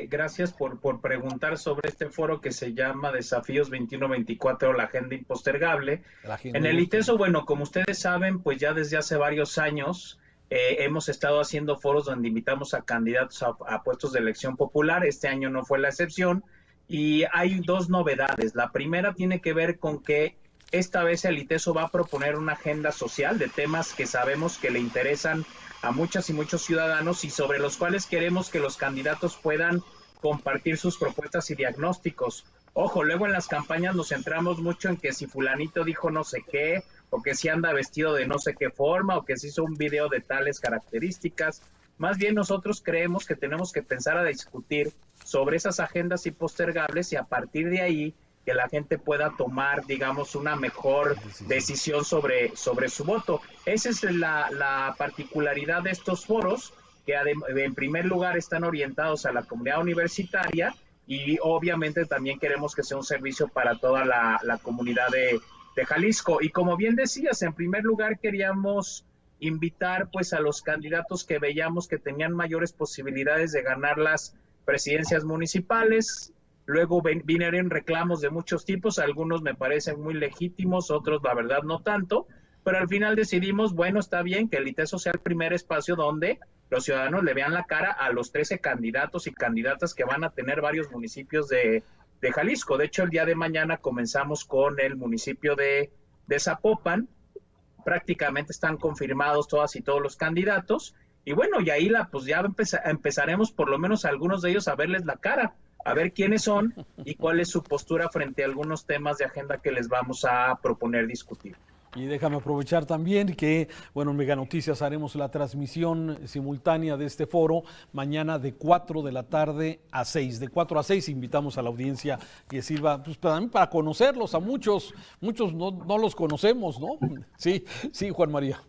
gracias por preguntar sobre este foro que se llama Desafíos 21-24, la agenda impostergable. En el ITESO, bueno, como ustedes saben, pues ya desde hace varios años hemos estado haciendo foros donde invitamos a candidatos a puestos de elección popular. Este año no fue la excepción y hay dos novedades. La primera tiene que ver con que esta vez el ITESO va a proponer una agenda social de temas que sabemos que le interesan a muchas y muchos ciudadanos y sobre los cuales queremos que los candidatos puedan compartir sus propuestas y diagnósticos. Ojo, luego en las campañas nos centramos mucho en que si fulanito dijo no sé qué, o que si anda vestido de no sé qué forma, o que si hizo un video de tales características. Más bien nosotros creemos que tenemos que pensar a discutir sobre esas agendas impostergables y a partir de ahí que la gente pueda tomar, digamos, una mejor decisión sobre su voto. Esa es la particularidad de estos foros, que en primer lugar están orientados a la comunidad universitaria y obviamente también queremos que sea un servicio para toda la comunidad de Jalisco. Y como bien decías, en primer lugar queríamos invitar pues a los candidatos que veíamos que tenían mayores posibilidades de ganar las presidencias municipales. Luego vinieron reclamos de muchos tipos, algunos me parecen muy legítimos, otros la verdad no tanto, pero al final decidimos, bueno, está bien que el ITESO sea el primer espacio donde los ciudadanos le vean la cara a los 13 candidatos y candidatas que van a tener varios municipios de Jalisco. De hecho, el día de mañana comenzamos con el municipio de Zapopan prácticamente están confirmados todas y todos los candidatos, y bueno, y ahí pues ya empezaremos por lo menos algunos de ellos a verles la cara, a ver quiénes son y cuál es su postura frente a algunos temas de agenda que les vamos a proponer discutir. Y déjame aprovechar también que, bueno, en Mega Noticias haremos la transmisión simultánea de este foro mañana de 4 de la tarde a 6. De 4 a 6 invitamos a la audiencia que sirva pues, para conocerlos. A muchos no los conocemos, ¿no? Sí, Juan María.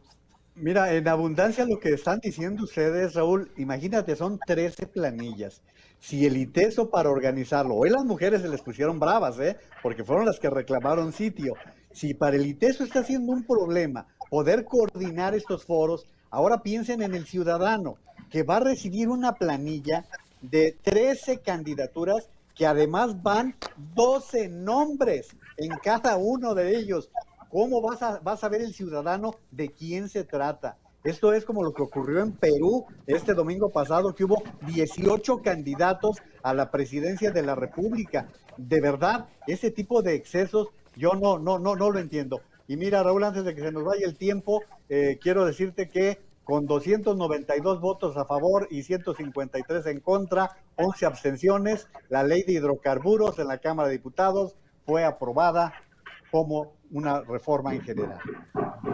Mira, en abundancia lo que están diciendo ustedes, Raúl, imagínate, son 13 planillas. Si el ITESO para organizarlo, hoy las mujeres se les pusieron bravas, porque fueron las que reclamaron sitio. Si para el ITESO está siendo un problema poder coordinar estos foros, ahora piensen en el ciudadano, que va a recibir una planilla de 13 candidaturas, que además van 12 nombres en cada uno de ellos. ¿Cómo va a saber el ciudadano de quién se trata? Esto es como lo que ocurrió en Perú este domingo pasado, que hubo 18 candidatos a la presidencia de la República. De verdad, ese tipo de excesos yo no lo entiendo. Y mira, Raúl, antes de que se nos vaya el tiempo, quiero decirte que con 292 votos a favor y 153 en contra, 11 abstenciones, la ley de hidrocarburos en la Cámara de Diputados fue aprobada como una reforma en general.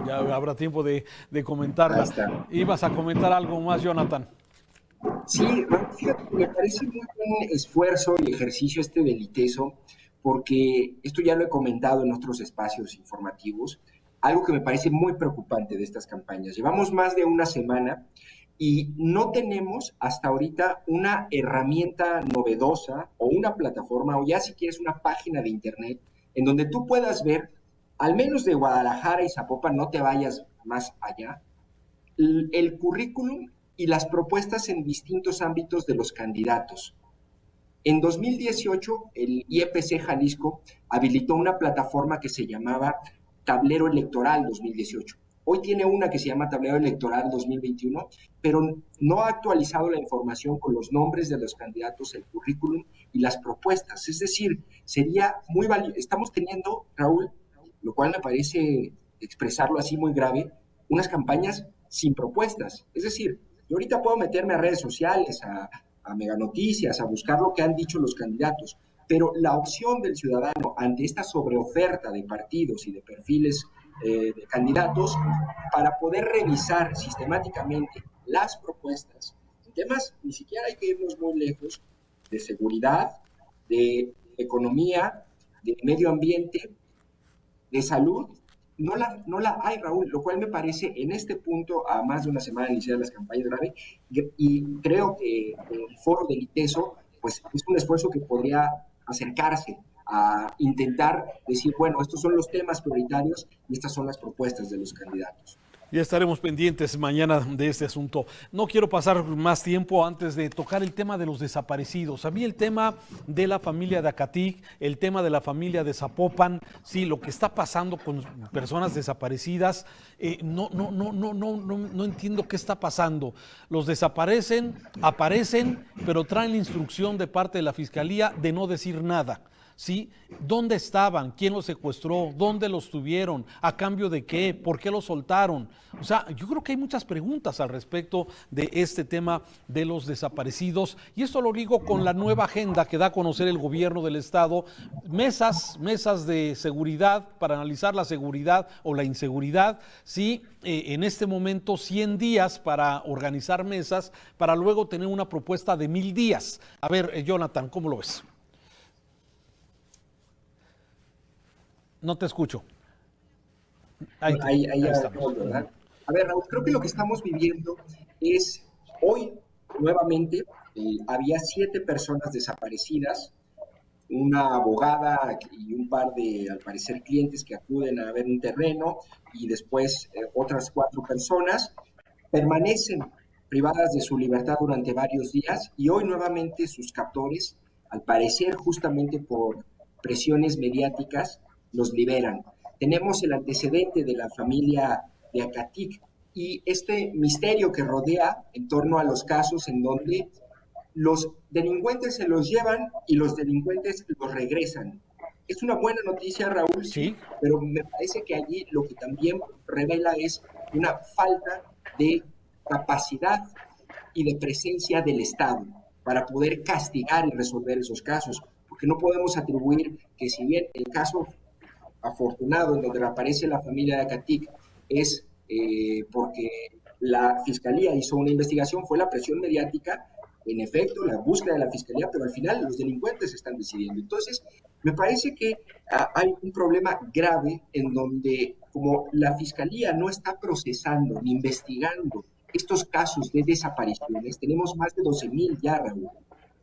Ya habrá tiempo de comentarla. ¿Ibas a comentar algo más, Jonathan? Sí, fíjate, me parece muy buen esfuerzo y ejercicio del ITESO, porque esto ya lo he comentado en otros espacios informativos, algo que me parece muy preocupante de estas campañas. Llevamos más de una semana y no tenemos hasta ahorita una herramienta novedosa o una plataforma, o ya si quieres una página de internet, en donde tú puedas ver, al menos de Guadalajara y Zapopan, no te vayas más allá, el currículum y las propuestas en distintos ámbitos de los candidatos. En 2018, el IEPC Jalisco habilitó una plataforma que se llamaba Tablero Electoral 2018. Hoy tiene una que se llama Tablero Electoral 2021, pero no ha actualizado la información con los nombres de los candidatos, el currículum y las propuestas. Es decir, sería muy valioso. Estamos teniendo, Raúl, lo cual me parece expresarlo así muy grave, unas campañas sin propuestas. Es decir, yo ahorita puedo meterme a redes sociales, a Mega Noticias, a buscar lo que han dicho los candidatos, pero la opción del ciudadano ante esta sobreoferta de partidos y de perfiles de candidatos, para poder revisar sistemáticamente las propuestas en temas, ni siquiera hay que irnos muy lejos, de seguridad, de economía, de medio ambiente, de salud, no la hay, Raúl, lo cual me parece en este punto, a más de una semana de iniciar las campañas graves, y creo que el foro del ITESO pues, es un esfuerzo que podría acercarse a intentar decir, bueno, estos son los temas prioritarios y estas son las propuestas de los candidatos. Ya estaremos pendientes mañana de este asunto. No quiero pasar más tiempo antes de tocar el tema de los desaparecidos. A mí el tema de la familia de Acatic, el tema de la familia de Zapopan, sí, lo que está pasando con personas desaparecidas, no entiendo qué está pasando. Los desaparecen, aparecen, pero traen la instrucción de parte de la Fiscalía de no decir nada. ¿Sí? ¿Dónde estaban? ¿Quién los secuestró? ¿Dónde los tuvieron? ¿A cambio de qué? ¿Por qué los soltaron? O sea, yo creo que hay muchas preguntas al respecto de este tema de los desaparecidos, y esto lo digo con la nueva agenda que da a conocer el gobierno del estado, mesas de seguridad para analizar la seguridad o la inseguridad, ¿sí? En este momento 100 días para organizar mesas, para luego tener una propuesta de 1000 días. A ver, Jonathan, ¿cómo lo ves? No te escucho. Ahí ya estamos, ¿verdad? A ver, Raúl, creo que lo que estamos viviendo es, hoy nuevamente había 7 personas desaparecidas, una abogada y un par de, al parecer, clientes que acuden a ver un terreno, y después otras 4 personas permanecen privadas de su libertad durante varios días, y hoy nuevamente sus captores, al parecer justamente por presiones mediáticas, los liberan. Tenemos el antecedente de la familia de Acatic y este misterio que rodea en torno a los casos en donde los delincuentes se los llevan y los delincuentes los regresan. Es una buena noticia, Raúl, Sí. pero me parece que allí lo que también revela es una falta de capacidad y de presencia del Estado para poder castigar y resolver esos casos, porque no podemos atribuir que si bien el caso afortunado en donde reaparece la familia de Acatic es porque la Fiscalía hizo una investigación, fue la presión mediática, en efecto, la búsqueda de la Fiscalía, pero al final los delincuentes están decidiendo. Entonces, me parece que hay un problema grave en donde como la Fiscalía no está procesando ni investigando estos casos de desapariciones, tenemos más de 12,000 ya, Raúl,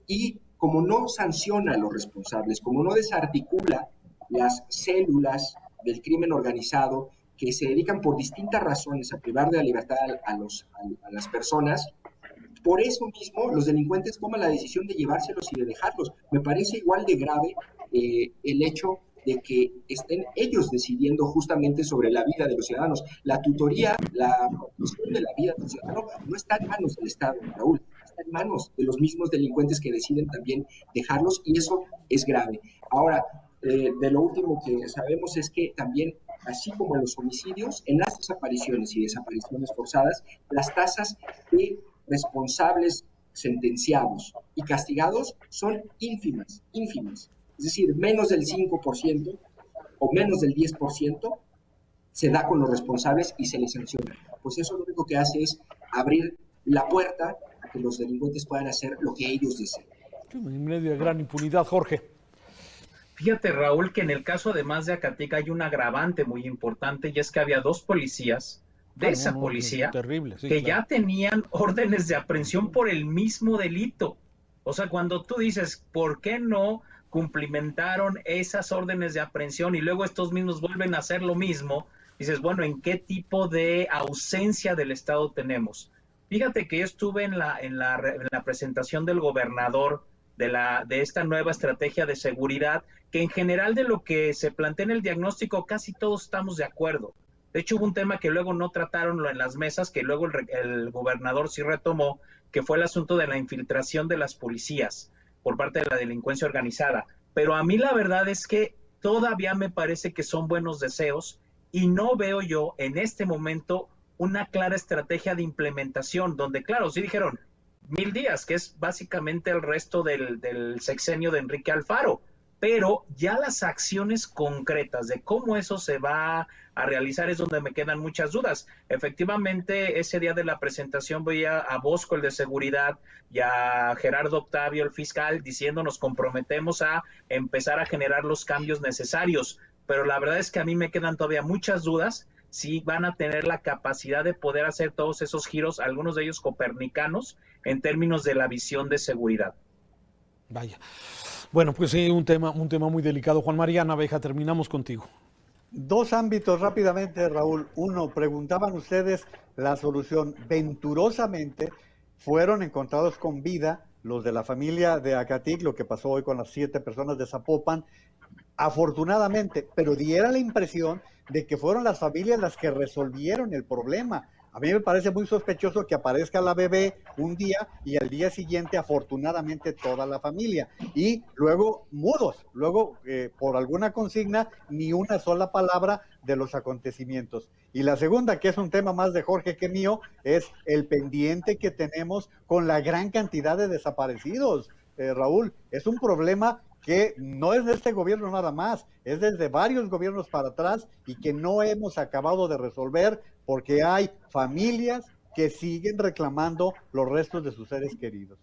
y como no sanciona a los responsables, como no desarticula las células del crimen organizado que se dedican por distintas razones a privar de la libertad a las personas, por eso mismo los delincuentes toman la decisión de llevárselos y de dejarlos. Me parece igual de grave el hecho de que estén ellos decidiendo justamente sobre la vida de los ciudadanos. La tutoría, la protección de la vida del ciudadano no está en manos del Estado, Raúl, está en manos de los mismos delincuentes que deciden también dejarlos, y eso es grave. Ahora, de lo último que sabemos es que también, así como en los homicidios, en las desapariciones y desapariciones forzadas, las tasas de responsables sentenciados y castigados son ínfimas, ínfimas. Es decir, menos del 5% o menos del 10% se da con los responsables y se les sanciona. Pues eso lo único que hace es abrir la puerta a que los delincuentes puedan hacer lo que ellos deseen. En medio de gran impunidad, Jorge. Fíjate, Raúl, que en el caso además de Acatic hay un agravante muy importante, y es que había 2 policías de esa policía terrible, sí, que claro. ya tenían órdenes de aprehensión por el mismo delito. O sea, cuando tú dices, ¿por qué no cumplimentaron esas órdenes de aprehensión y luego estos mismos vuelven a hacer lo mismo? Dices, bueno, ¿en qué tipo de ausencia del Estado tenemos? Fíjate que yo estuve en la presentación del gobernador de esta nueva estrategia de seguridad, que en general de lo que se plantea en el diagnóstico casi todos estamos de acuerdo. De hecho, hubo un tema que luego no trataron en las mesas, que luego el gobernador sí retomó, que fue el asunto de la infiltración de las policías por parte de la delincuencia organizada. Pero a mí la verdad es que todavía me parece que son buenos deseos y no veo yo en este momento una clara estrategia de implementación, donde claro, sí dijeron 1,000 días, que es básicamente el resto del sexenio de Enrique Alfaro, pero ya las acciones concretas de cómo eso se va a realizar es donde me quedan muchas dudas. Efectivamente, ese día de la presentación veía a Bosco, el de seguridad, y a Gerardo Octavio, el fiscal, diciendo nos comprometemos a empezar a generar los cambios necesarios, pero la verdad es que a mí me quedan todavía muchas dudas si van a tener la capacidad de poder hacer todos esos giros, algunos de ellos copernicanos, en términos de la visión de seguridad. Vaya. Bueno, pues sí, un tema muy delicado. Juan María Naveja, terminamos contigo. 2 ámbitos rápidamente, Raúl. Uno, preguntaban ustedes la solución. Venturosamente fueron encontrados con vida los de la familia de Acatic, lo que pasó hoy con las 7 personas de Zapopan, afortunadamente, pero diera la impresión de que fueron las familias las que resolvieron el problema. A mí me parece muy sospechoso que aparezca la bebé un día y al día siguiente, afortunadamente, toda la familia. Y luego mudos, luego por alguna consigna, ni una sola palabra de los acontecimientos. Y la segunda, que es un tema más de Jorge que mío, es el pendiente que tenemos con la gran cantidad de desaparecidos. Raúl, es un problema que no es de este gobierno nada más, es desde varios gobiernos para atrás y que no hemos acabado de resolver porque hay familias que siguen reclamando los restos de sus seres queridos.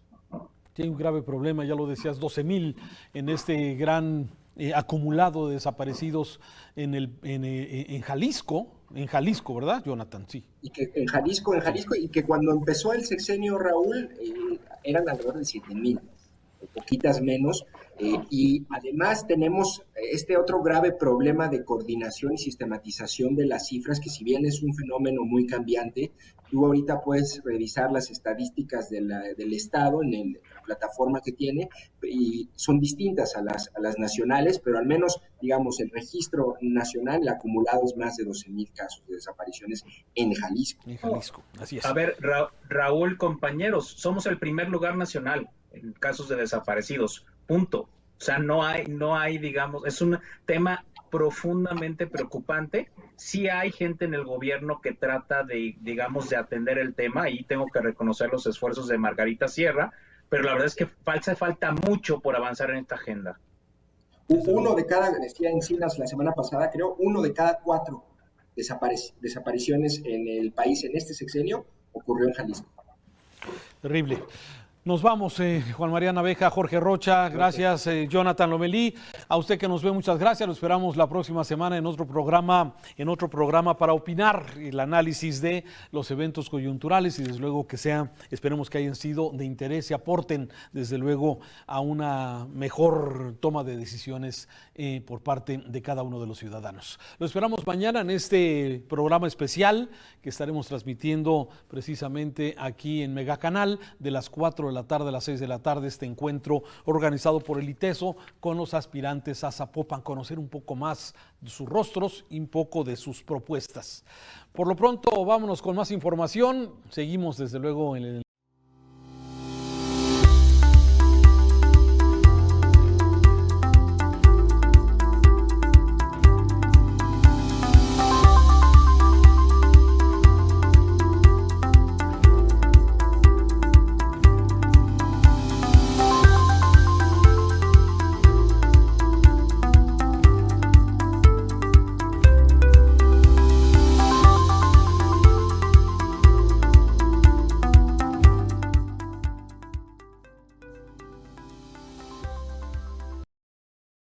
Tiene un grave problema, ya lo decías, 12,000 en este gran acumulado de desaparecidos en Jalisco, ¿verdad, Jonathan? Sí. Y que en Jalisco, y que cuando empezó el sexenio, Raúl, eran alrededor de 7,000. Poquitas menos, y además tenemos este otro grave problema de coordinación y sistematización de las cifras, que si bien es un fenómeno muy cambiante, tú ahorita puedes revisar las estadísticas del Estado en la plataforma que tiene, y son distintas a las nacionales, pero al menos, digamos, el registro nacional, el acumulado es más de 12,000 casos de desapariciones en Jalisco. En Jalisco, así es. A ver, Raúl, compañeros, somos el primer lugar nacional en casos de desaparecidos, punto. O sea, no hay, digamos, es un tema profundamente preocupante. Sí hay gente en el gobierno que trata de, digamos, de atender el tema, y tengo que reconocer los esfuerzos de Margarita Sierra, pero la verdad es que falta mucho por avanzar en esta agenda. Uno de cada, decía Encinas la semana pasada, creo, 1 de cada 4 desapariciones en el país en este sexenio ocurrió en Jalisco. Terrible. Nos vamos, Juan María Naveja, Jorge Rocha, gracias, Jonathan Lomelí. A usted que nos ve, muchas gracias. Lo esperamos la próxima semana en otro programa para opinar, el análisis de los eventos coyunturales y desde luego que esperemos que hayan sido de interés y aporten desde luego a una mejor toma de decisiones por parte de cada uno de los ciudadanos. Lo esperamos mañana en este programa especial que estaremos transmitiendo precisamente aquí en Megacanal de las 4 de la tarde a las 6 de la tarde, este encuentro organizado por el ITESO con los aspirantes a Zapopan, conocer un poco más de sus rostros y un poco de sus propuestas. Por lo pronto, vámonos con más información. Seguimos desde luego en el